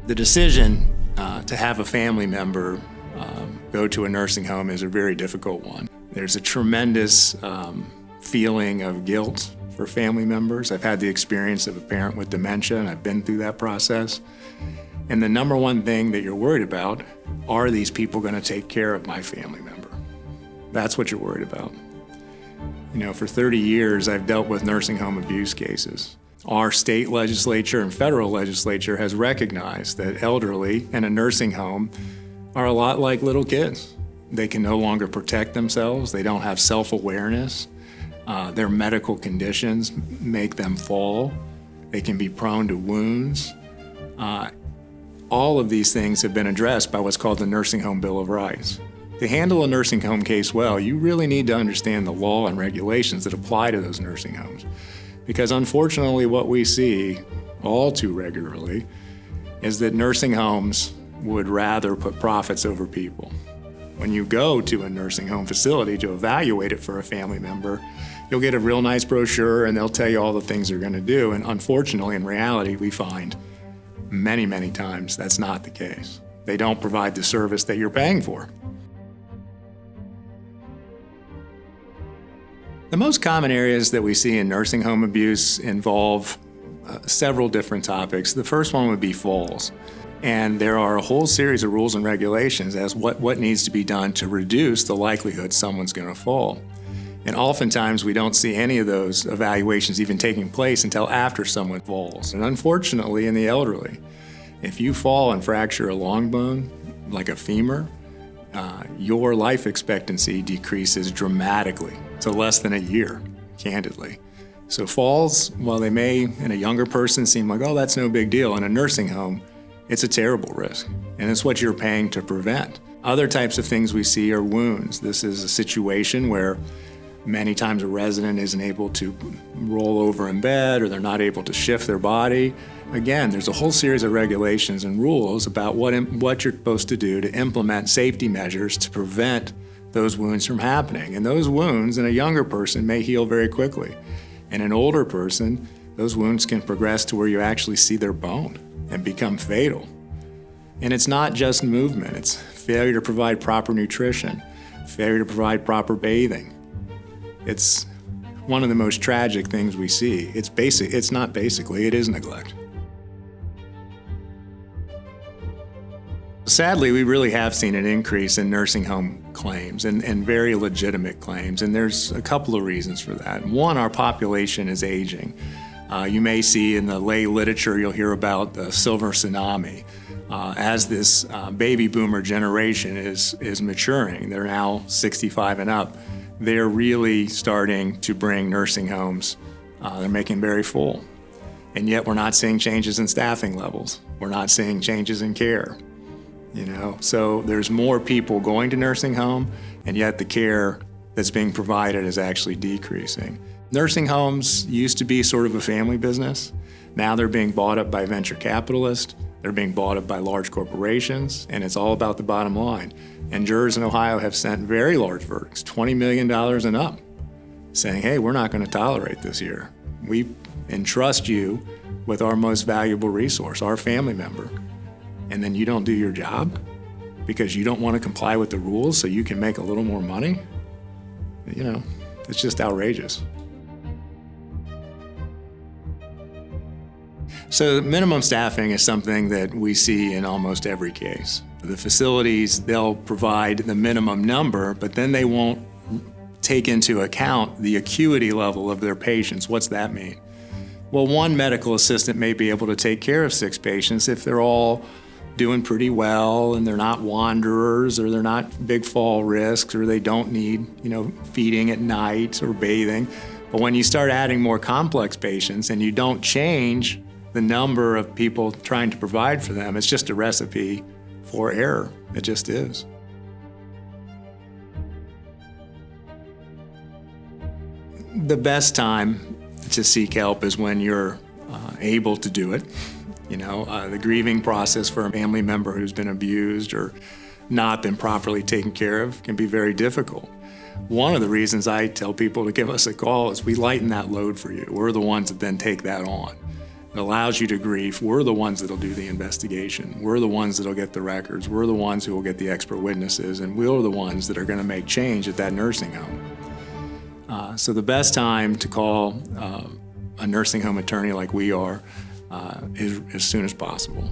The decision to have a family member go to a nursing home is a very difficult one. There's a tremendous feeling of guilt for family members. I've had the experience of a parent with dementia, and I've been through that process. And the number one thing that you're worried about, are these people going to take care of my family member? That's what you're worried about. You know, for 30 years, I've dealt with nursing home abuse cases. Our state legislature and federal legislature has recognized that elderly in a nursing home are a lot like little kids. They can no longer protect themselves. They don't have self-awareness. Their medical conditions make them fall. They can be prone to wounds. All of these things have been addressed by what's called the Nursing Home Bill of Rights. To handle a nursing home case well, you really need to understand the law and regulations that apply to those nursing homes. Because unfortunately, what we see all too regularly is that nursing homes would rather put profits over people. When you go to a nursing home facility to evaluate it for a family member, you'll get a real nice brochure and they'll tell you all the things they're going to do. And unfortunately, in reality, we find many, many times that's not the case. They don't provide the service that you're paying for. The most common areas that we see in nursing home abuse involve several different topics. The first one would be falls. And there are a whole series of rules and regulations as what needs to be done to reduce the likelihood someone's going to fall. And oftentimes we don't see any of those evaluations even taking place until after someone falls. And unfortunately, in the elderly, if you fall and fracture a long bone, like a femur, your life expectancy decreases dramatically to less than a year, candidly. So falls, while they may in a younger person seem like, oh, that's no big deal, in a nursing home, it's a terrible risk, and it's what you're paying to prevent. Other types of things we see are wounds. This is a situation where many times a resident isn't able to roll over in bed, or they're not able to shift their body. Again, there's a whole series of regulations and rules about what you're supposed to do to implement safety measures to prevent those wounds from happening. And those wounds in a younger person may heal very quickly. In an older person, those wounds can progress to where you actually see their bone and become fatal. And it's not just movement, it's failure to provide proper nutrition, failure to provide proper bathing. It's one of the most tragic things we see. It is neglect. Sadly, we really have seen an increase in nursing home claims and very legitimate claims, and there's a couple of reasons for that. One, our population is aging. You may see in the lay literature, you'll hear about the silver tsunami. As this baby boomer generation is maturing, they're now 65 and up, they're really starting to bring nursing homes, they're making very full. And yet we're not seeing changes in staffing levels. We're not seeing changes in care. You know, so there's more people going to nursing home, and yet the care that's being provided is actually decreasing. Nursing homes used to be sort of a family business. Now they're being bought up by venture capitalists. They're being bought up by large corporations, and it's all about the bottom line. And jurors in Ohio have sent very large verdicts, $20 million and up, saying, hey, we're not going to tolerate this here. We entrust you with our most valuable resource, our family member. And then you don't do your job because you don't want to comply with the rules so you can make a little more money? You know, it's just outrageous. So minimum staffing is something that we see in almost every case. The facilities, they'll provide the minimum number, but then they won't take into account the acuity level of their patients. What's that mean? Well, one medical assistant may be able to take care of 6 patients if they're all doing pretty well and they're not wanderers, or they're not big fall risks, or they don't need, feeding at night or bathing. But when you start adding more complex patients and you don't change the number of people trying to provide for them, it's just a recipe for error. It just is. The best time to seek help is when you're able to do it. The grieving process for a family member who's been abused or not been properly taken care of can be very difficult. One of the reasons I tell people to give us a call is we lighten that load for you. We're the ones that then take that on. It allows you to grieve. We're the ones that'll do the investigation. We're the ones that'll get the records. We're the ones who will get the expert witnesses, and we're the ones that are going to make change at that nursing home. So the best time to call a nursing home attorney like we are is as soon as possible.